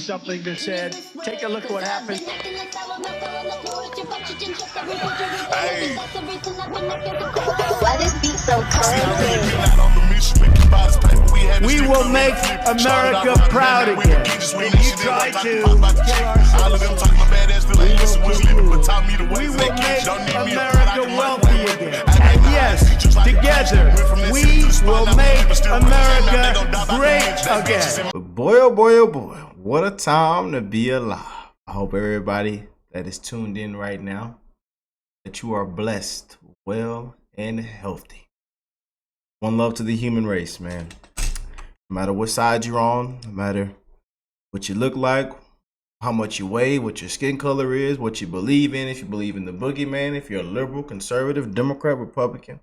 something to say. Take a look at what happened. Hey. Why this beat so crazy? We will make America proud again. When you try to kill our we will make America wealthy again. And yes, together, we will make America great again. Boy, oh boy, oh boy, what a time to be alive. I hope everybody that is tuned in right now, that you are blessed, well, and healthy. One love to the human race, man. No matter what side you're on, no matter what you look like, how much you weigh, what your skin color is, what you believe in, if you believe in the boogeyman, if you're a liberal, conservative, Democrat, Republican,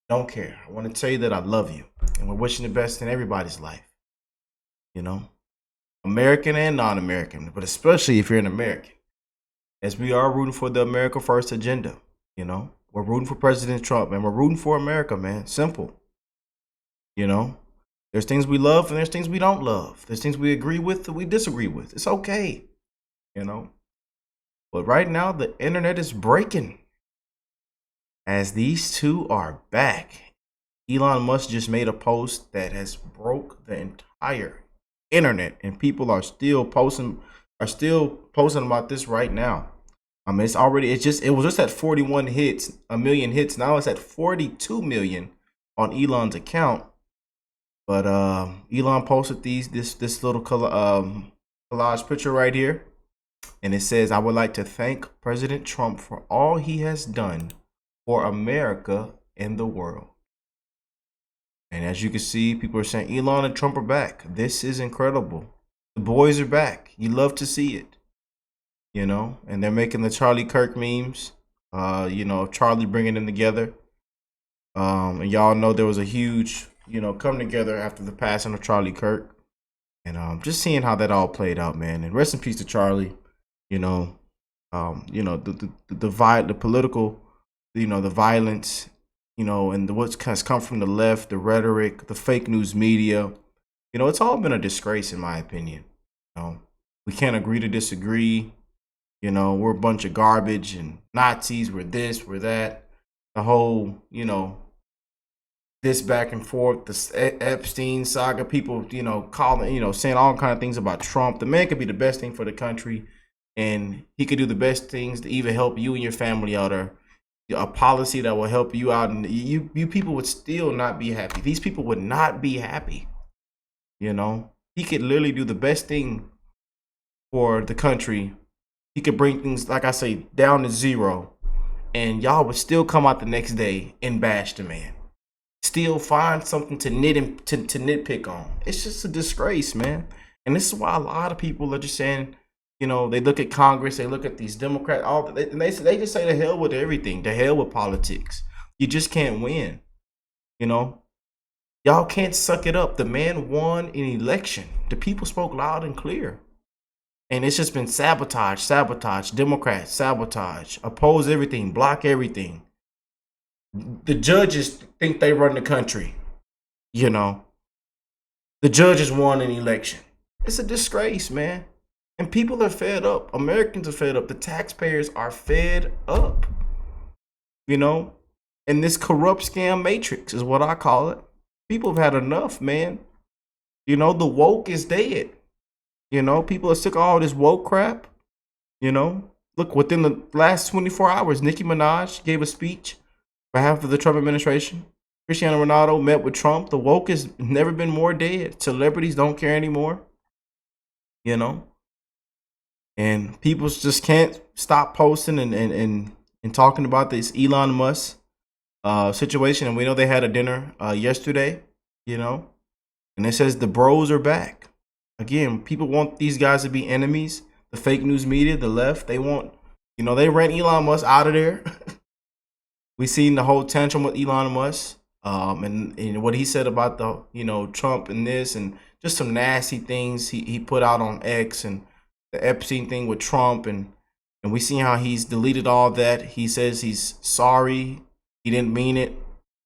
don't care. I want to tell you that I love you, and we're wishing the best in everybody's life. You know, American and non-American, but especially if you're an American, as we are rooting for the America First agenda. You know, we're rooting for President Trump, and we're rooting for America, man. Simple. You know, there's things we love and there's things we don't love. There's things we agree with that we disagree with. It's okay, you know. But right now, the internet is breaking as these two are back. Elon Musk just made a post that has broke the entire internet, and people are still posting about this right now. I mean, it was just at 41 hits, a million hits. Now it's at 42 million on Elon's account. But Elon posted this little collage picture right here, and it says, "I would like to thank President Trump for all he has done for America and the world." And as you can see, people are saying Elon and Trump are back. This is incredible. The boys are back. You love to see it, you know. And they're making the Charlie Kirk memes, you know, Charlie bringing them together. And y'all know there was a huge, you know, come together after the passing of Charlie Kirk, and just seeing how that all played out, man. And rest in peace to Charlie. You know, the political, you know, the violence, you know, and what has come from the left, the rhetoric, the fake news media. You know, it's all been a disgrace, in my opinion. You know, we can't agree to disagree. You know, we're a bunch of garbage and Nazis. We're this, we're that. The whole, you know, this back and forth, the Epstein saga, people, you know, calling, you know, saying all kind of things about Trump. The man could be the best thing for the country, and he could do the best things to even help you and your family out, or a policy that will help you out, and you people would still not be happy. These people would not be happy. You know, he could literally do the best thing for the country. He could bring things, like I say, down to zero, and y'all would still come out the next day and bash the man. Still find something to nitpick on. It's just a disgrace, man. And this is why a lot of people are just saying, you know, they look at Congress, they look at these Democrats, and they just say the hell with everything, the hell with politics. You just can't win. You know, y'all can't suck it up. The man won an election. The people spoke loud and clear. And it's just been sabotage, Democrats, sabotage, oppose everything, block everything. The judges think they run the country. You know, the judges won an election. It's a disgrace, man. And people are fed up. Americans are fed up. The taxpayers are fed up. You know, and this corrupt scam matrix is what I call it. People have had enough, man. You know, the woke is dead. You know, people are sick of all this woke crap. You know, look, within the last 24 hours, Nicki Minaj gave a speech on behalf of the Trump administration. Cristiano Ronaldo met with Trump. The woke has never been more dead. Celebrities don't care anymore. You know, and people just can't stop posting and talking about this Elon Musk situation. And we know they had a dinner yesterday, you know, and it says the bros are back. Again, people want these guys to be enemies. The fake news media, the left, they want, you know, they ran Elon Musk out of there. We seen the whole tantrum with Elon Musk, and what he said about the, you know, Trump and this, and just some nasty things he put out on X, and the Epstein thing with Trump, and we see how he's deleted all that. He says he's sorry, he didn't mean it,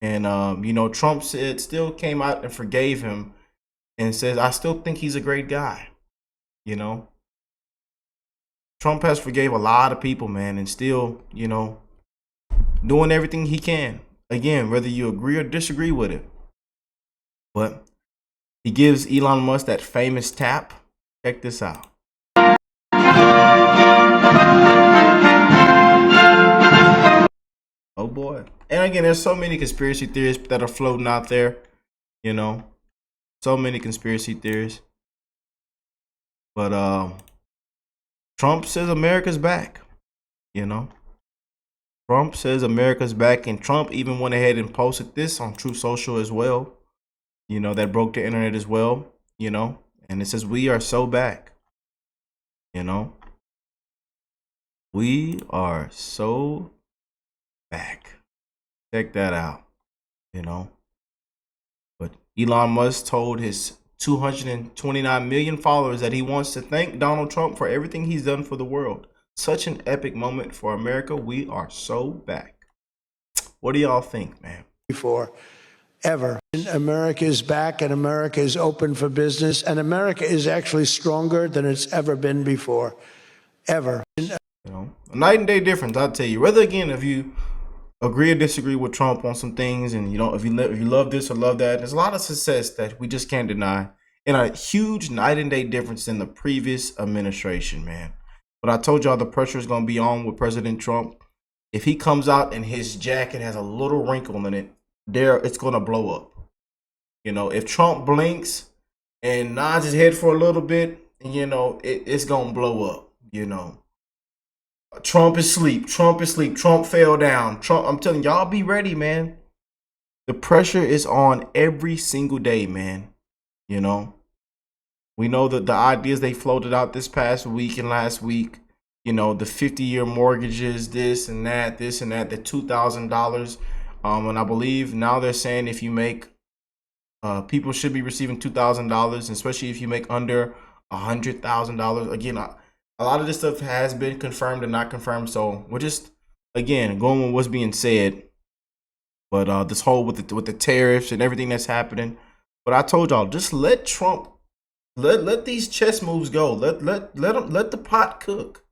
and you know, Trump still came out and forgave him, and says, I still think he's a great guy. You know, Trump has forgave a lot of people, man, and still, you know, doing everything he can. Again, whether you agree or disagree with it. But he gives Elon Musk that famous tap. Check this out. Oh boy. And again, there's so many conspiracy theories that are floating out there, you know. So many conspiracy theories. But Trump says America's back, you know. Trump says America's back, and Trump even went ahead and posted this on Truth Social as well. You know, that broke the internet as well, you know. And it says, we are so back, you know. We are so back. Check that out, you know. But Elon Musk told his 229 million followers that he wants to thank Donald Trump for everything he's done for the world. Such an epic moment for America. We are so back. What do y'all think, man? Before ever. America is back, and America is open for business, and America is actually stronger than it's ever been before. Ever. You know, a night and day difference, I'll tell you. Whether, again, if you agree or disagree with Trump on some things, and you know, if you love this or love that, there's a lot of success that we just can't deny, and a huge night and day difference in the previous administration, man. But I told y'all the pressure is going to be on with President Trump. If he comes out and his jacket has a little wrinkle in it, it's going to blow up. You know, if Trump blinks and nods his head for a little bit, you know, it's going to blow up, you know. Trump is asleep. Trump is asleep. Trump fell down. Trump, I'm telling y'all, be ready, man. The pressure is on every single day, man. You know, we know that the ideas they floated out this past week and last week, you know, the 50-year mortgages, this and that, the $2,000. And I believe now they're saying if you make, people should be receiving $2,000, especially if you make under $100,000. Again, a lot of this stuff has been confirmed and not confirmed, so we're just, again, going with what's being said. But this whole with the tariffs and everything that's happening. But I told y'all, just let Trump let these chess moves go. Let the pot cook,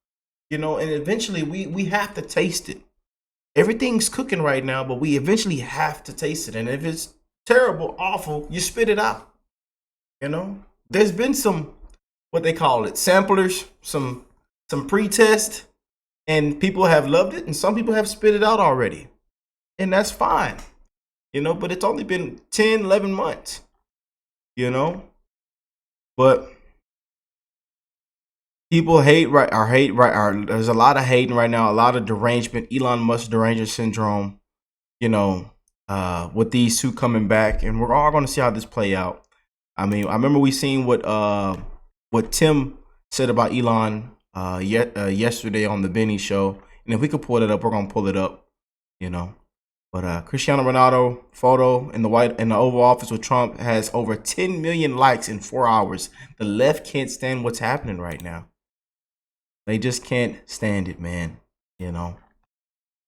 you know. And eventually we have to taste it. Everything's cooking right now, but we eventually have to taste it. And if it's terrible, awful, you spit it out. You know, there's been some, what they call it, samplers, some pre-test, and people have loved it, and some people have spit it out already, and that's fine, you know. But it's only been 10, 11 months, you know. But people there's a lot of hating right now, a lot of derangement, Elon Musk derangement syndrome, you know, with these two coming back, and we're all going to see how this play out. I mean, I remember we seen what Tim said about Elon yesterday on the Benny show, and if we could pull it up, we're gonna pull it up, you know. But Cristiano Ronaldo photo in the Oval Office with Trump has over 10 million likes in 4 hours. The left can't stand what's happening right now. They just can't stand it, man. You know,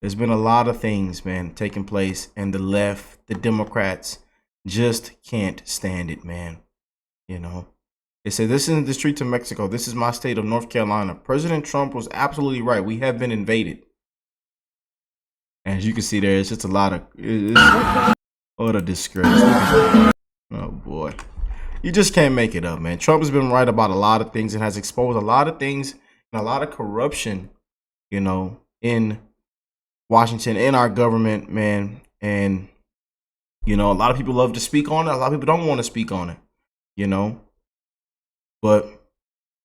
there's been a lot of things, man, taking place, and the left, the Democrats, just can't stand it, man. You know. They say, this isn't the streets of Mexico. This is my state of North Carolina. President Trump was absolutely right. We have been invaded. As you can see there, it's just a lot of... what a disgrace. Oh, boy. You just can't make it up, man. Trump has been right about a lot of things and has exposed a lot of things and a lot of corruption, you know, in Washington, in our government, man. And, you know, a lot of people love to speak on it. A lot of people don't want to speak on it, you know. But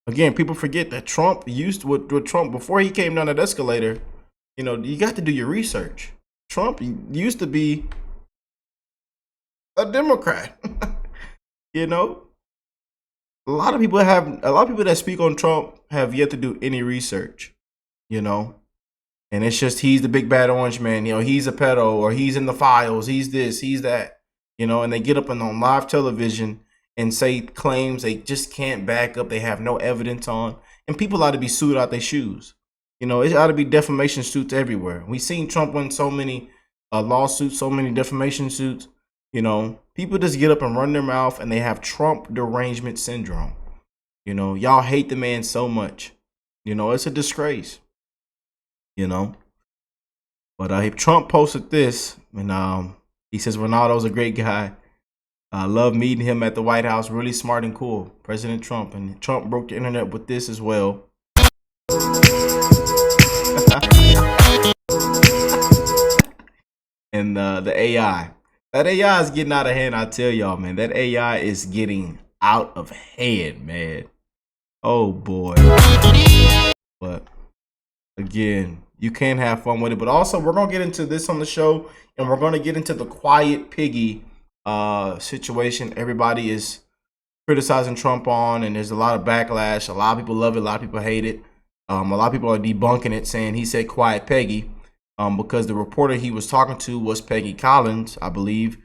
again, people forget that Trump used with Trump before he came down that escalator. You know, you got to do your research. Trump used to be a Democrat. You know, a lot of people that speak on Trump have yet to do any research. You know, and it's just he's the big bad orange man. You know, he's a pedo, or he's in the files. He's this, he's that. You know, and they get up on live television and say claims they just can't back up, they have no evidence on, and people ought to be sued out their shoes. You know, it ought to be defamation suits everywhere. We've seen Trump win so many lawsuits, so many defamation suits. You know, people just get up and run their mouth, and they have Trump derangement syndrome. You know, y'all hate the man so much. You know, it's a disgrace. You know, but Trump posted this, and he says Ronaldo's a great guy. I love meeting him at the White House. Really smart and cool, President Trump. And Trump broke the internet with this as well. And the AI. That AI is getting out of hand, I tell y'all, man. That AI is getting out of hand, man. Oh, boy. But, again, you can have fun with it. But also, we're going to get into this on the show. And we're going to get into the quiet piggy situation. Everybody is criticizing Trump on. And there's a lot of backlash. A lot of people love it. A lot of people hate it. A lot of people are debunking it, saying he said quiet Peggy. Because the reporter he was talking to was Peggy Collins, I believe.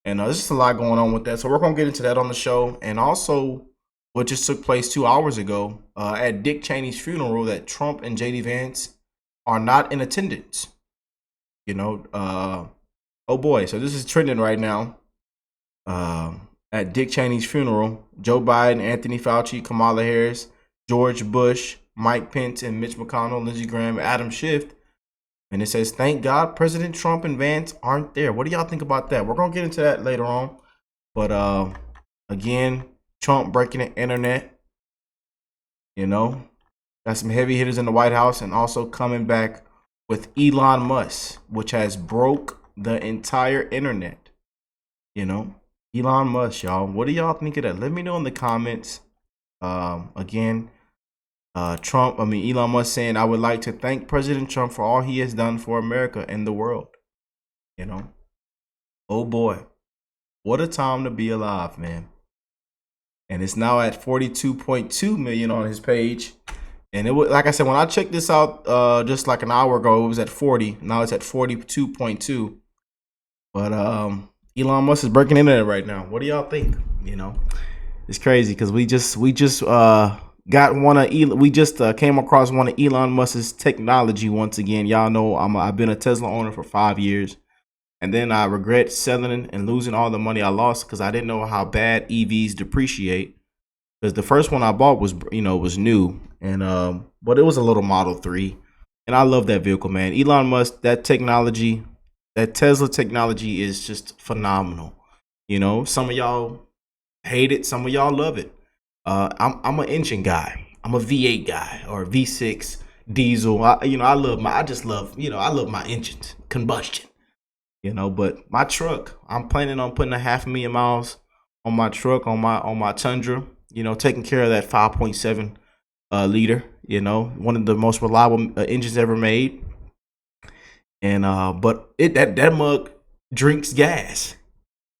And there's just a lot going on with that. So we're going to get into that on the show. And also what just took place 2 hours ago at Dick Cheney's funeral, that Trump and J.D. Vance are not in attendance. You know, oh boy. So this is trending right now. At Dick Cheney's funeral, Joe Biden, Anthony Fauci, Kamala Harris, George Bush, Mike Pence, and Mitch McConnell, Lindsey Graham, Adam Schiff. And it says, thank God President Trump and Vance aren't there. What do y'all think about that? We're going to get into that later on. But again, Trump breaking the internet. You know, got some heavy hitters in the White House, and also coming back with Elon Musk, which has broke the entire internet. You know, Elon Musk, y'all. What do y'all think of that? Let me know in the comments. Again, Elon Musk saying, I would like to thank President Trump for all he has done for America and the world. You know, oh boy, what a time to be alive, man. And it's now at 42.2 million on his page. And it was, like I said, when I checked this out just like an hour ago, it was at 40. Now it's at 42.2. But Elon Musk is breaking internet right now. What do y'all think? You know, it's crazy because we just came across one of Elon Musk's technology once again. Y'all know I've been a Tesla owner for 5 years, and then I regret selling and losing all the money I lost because I didn't know how bad EVs depreciate. Because the first one I bought was new, and but it was a little Model 3, and I love that vehicle, man. Elon Musk, that technology, that Tesla technology is just phenomenal. You know, some of y'all hate it, some of y'all love it. I'm an engine guy. I'm a V8 guy or V6 diesel. I love my engines, combustion. You know, but my truck, I'm planning on putting 500,000 miles on my truck, on my Tundra. You know, taking care of that 5.7 liter. You know, one of the most reliable engines ever made. And but that mug drinks gas.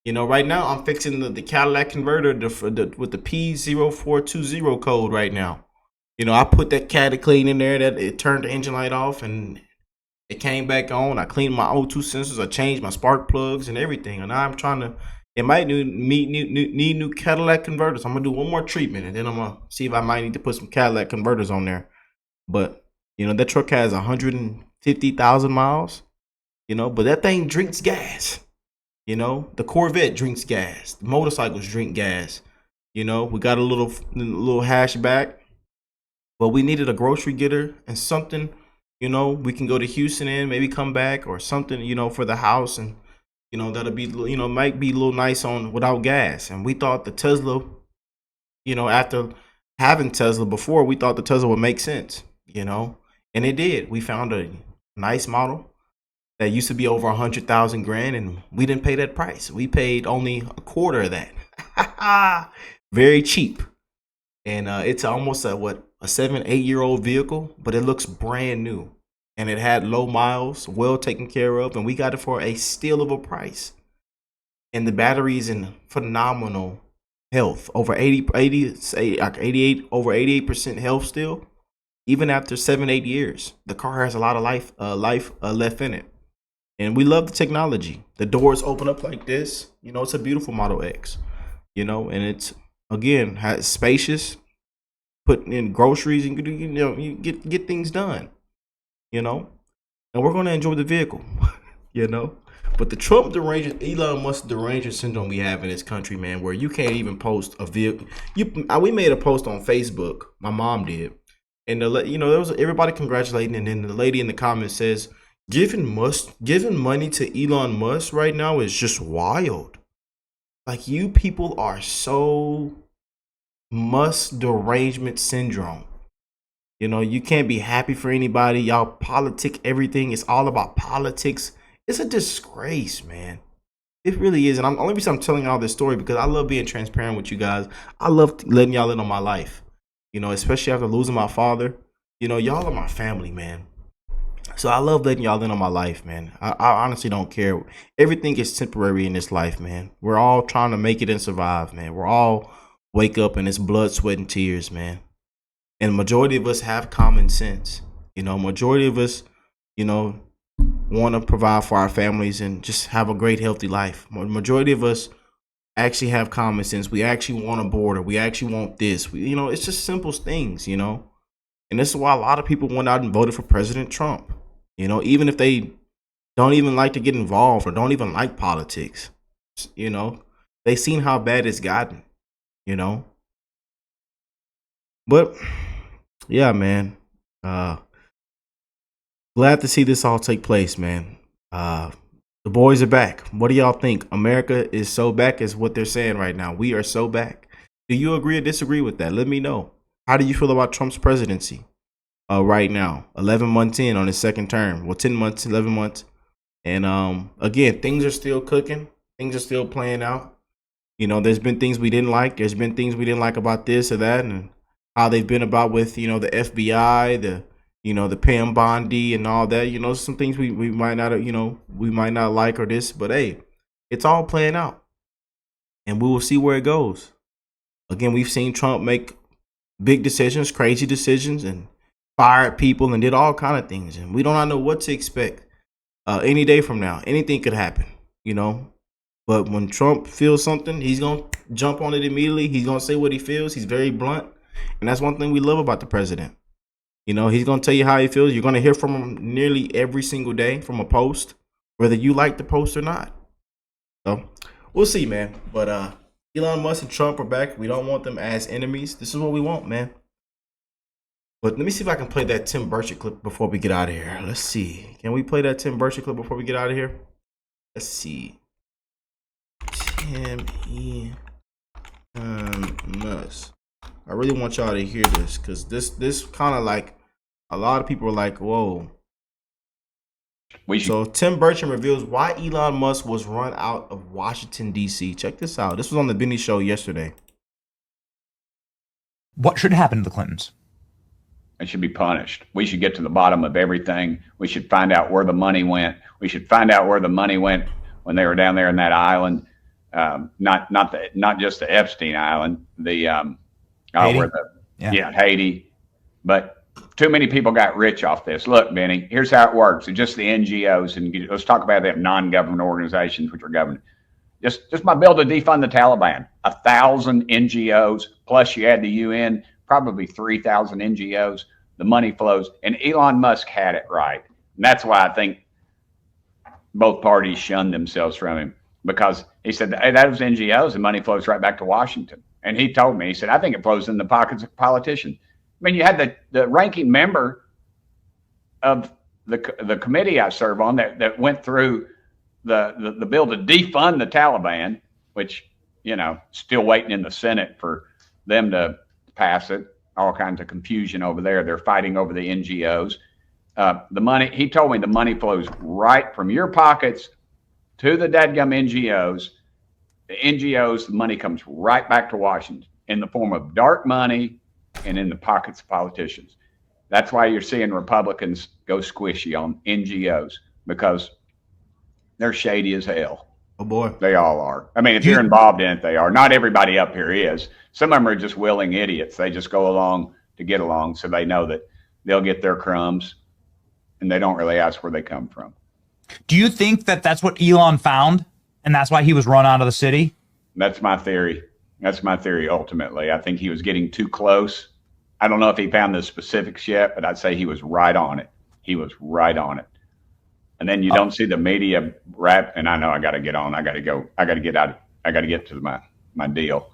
You know, right now I'm fixing the Cadillac converter with the P0420 code right now. You know, I put that Cadillac clean in there, that it turned the engine light off and it came back on. I cleaned my O2 sensors. I changed my spark plugs and everything. And now I'm trying to, it might need new Cadillac converters. I'm going to do one more treatment and then I'm going to see if I might need to put some Cadillac converters on there. But, you know, that truck has 150,000 miles, you know, but that thing drinks gas. You know, the Corvette drinks gas. The motorcycles drink gas. You know, we got a little hatchback, but we needed a grocery getter and something, you know, we can go to Houston and maybe come back or something, you know, for the house. And, you know, that'll be, you know, might be a little nice on without gas. And we thought the Tesla, you know, after having Tesla before, we thought the Tesla would make sense, you know, and it did. We found a nice model that used to be over 100,000 grand, and we didn't pay that price. We paid only a quarter of that. Very cheap. And it's almost a 7-8 year old vehicle, but it looks brand new. And it had low miles, well taken care of, and we got it for a steal of a price. And the battery is in phenomenal health, over 88% health still, even after 7-8 years. The car has a lot of life left in it. And we love the technology. The doors open up like this. You know, it's a beautiful Model X. You know, and it's, again, has spacious. Putting in groceries and, you know, you get things done. You know, and we're going to enjoy the vehicle. You know, But the Trump derangement, Elon Musk derangement syndrome we have in this country, man, where you can't even post a vehicle. We made a post on Facebook. My mom did, and there was everybody congratulating, and then the lady in the comments says, giving money to Elon Musk right now is just wild. Like, you people are so Musk derangement syndrome. You can't be happy for anybody. Y'all politic everything. It's all about politics. It's a disgrace, man. It really is. And I'm only reason I'm telling y'all this story because I love being transparent with you guys. I love letting y'all in on my life. Especially after losing my father. Y'all are my family, man. So I love letting y'all in on my life, man. I honestly don't care. Everything is temporary in this life, man. We're all trying to make it and survive, man. We're all wake up and it's blood, sweat, and tears, man. And majority of us have common sense. Majority of us, want to provide for our families and just have a great, healthy life. Majority of us actually have common sense. We actually want a border. We actually want this. It's just simple things, And this is why a lot of people went out and voted for President Trump. Even if they don't even like to get involved or don't even like politics, they seen how bad it's gotten, But yeah, man. Glad to see this all take place, man. The boys are back. What do y'all think? America is so back is what they're saying right now. We are so back. Do you agree or disagree with that? Let me know. How do you feel about Trump's presidency right now? 11 months in on his second term. Well, 10 months, 11 months. And again, things are still cooking. Things are still playing out. There's been things we didn't like. There's been things we didn't like about this or that. And how they've been about with, the FBI, the Pam Bondi and all that, some things we might not, we might not like or this, but hey, it's all playing out and we will see where it goes. Again, we've seen Trump make big decisions, crazy decisions, and fired people and did all kind of things. And we don't know what to expect any day from now. Anything could happen, but when Trump feels something, he's going to jump on it immediately. He's going to say what he feels. He's very blunt. And that's one thing we love about the president. He's going to tell you how he feels. You're going to hear from him nearly every single day from a post, whether you like the post or not. So we'll see, man. But Elon Musk and Trump are back. We don't want them as enemies. This is what we want, man. But let me see if I can play that Tim Burchett clip before we get out of here. Let's see. Can we play that Tim Burchett clip before we get out of here? Let's see. Tim Musk. I really want y'all to hear this because this kind of like a lot of people are like, whoa. So Tim Burchett reveals why Elon Musk was run out of Washington, D.C. Check this out. This was on the Benny Show yesterday. What should happen to the Clintons? They should be punished. We should get to the bottom of everything. We should find out where the money went. We should find out where the money went when they were down there in that island. Not just the Epstein Island, the Haiti? Haiti. But too many people got rich off this. Look, Benny, here's how it works. It's just the NGOs, and let's talk about them non-government organizations which are government. Just my bill to defund the Taliban. 1,000 NGOs plus you add the UN, probably 3,000 NGOs. The money flows, and Elon Musk had it right, and that's why I think both parties shunned themselves from him, because he said, hey, that was NGOs, and money flows right back to Washington. And he told me, he said, I think it flows in the pockets of politicians. I mean, you had the ranking member of the committee I serve on that went through the bill to defund the Taliban, which, still waiting in the Senate for them to pass it. All kinds of confusion over there. They're fighting over the NGOs. The money, he told me the money flows right from your pockets to the dadgum NGOs. The NGOs, the money comes right back to Washington in the form of dark money and in the pockets of politicians. That's why you're seeing Republicans go squishy on NGOs, because they're shady as hell. Oh boy. They all are. I mean, if you're involved in it, they are. Not everybody up here is. Some of them are just willing idiots. They just go along to get along, so they know that they'll get their crumbs and they don't really ask where they come from. Do you think that that's what Elon found and that's why he was run out of the city? That's my theory. That's my theory ultimately. I think he was getting too close. I don't know if he found the specifics yet, but I'd say he was right on it. He was right on it. and then you don't see the media wrap. And I know I got to get on. I got to go. I got to get out. I got to get to my deal.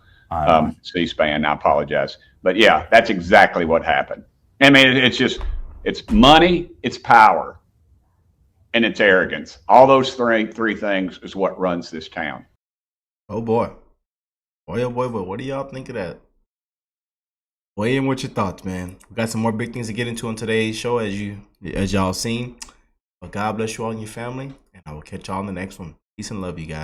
C-SPAN. I apologize, but yeah, that's exactly what happened. I mean, it's money, it's power, and it's arrogance. All those three things is what runs this town. Oh boy. Boy, oh boy, boy. What do y'all think of that? Weigh in with your thoughts, man. We got some more big things to get into on today's show, as y'all seen. But God bless you all and your family, and I will catch y'all on the next one. Peace and love, you guys.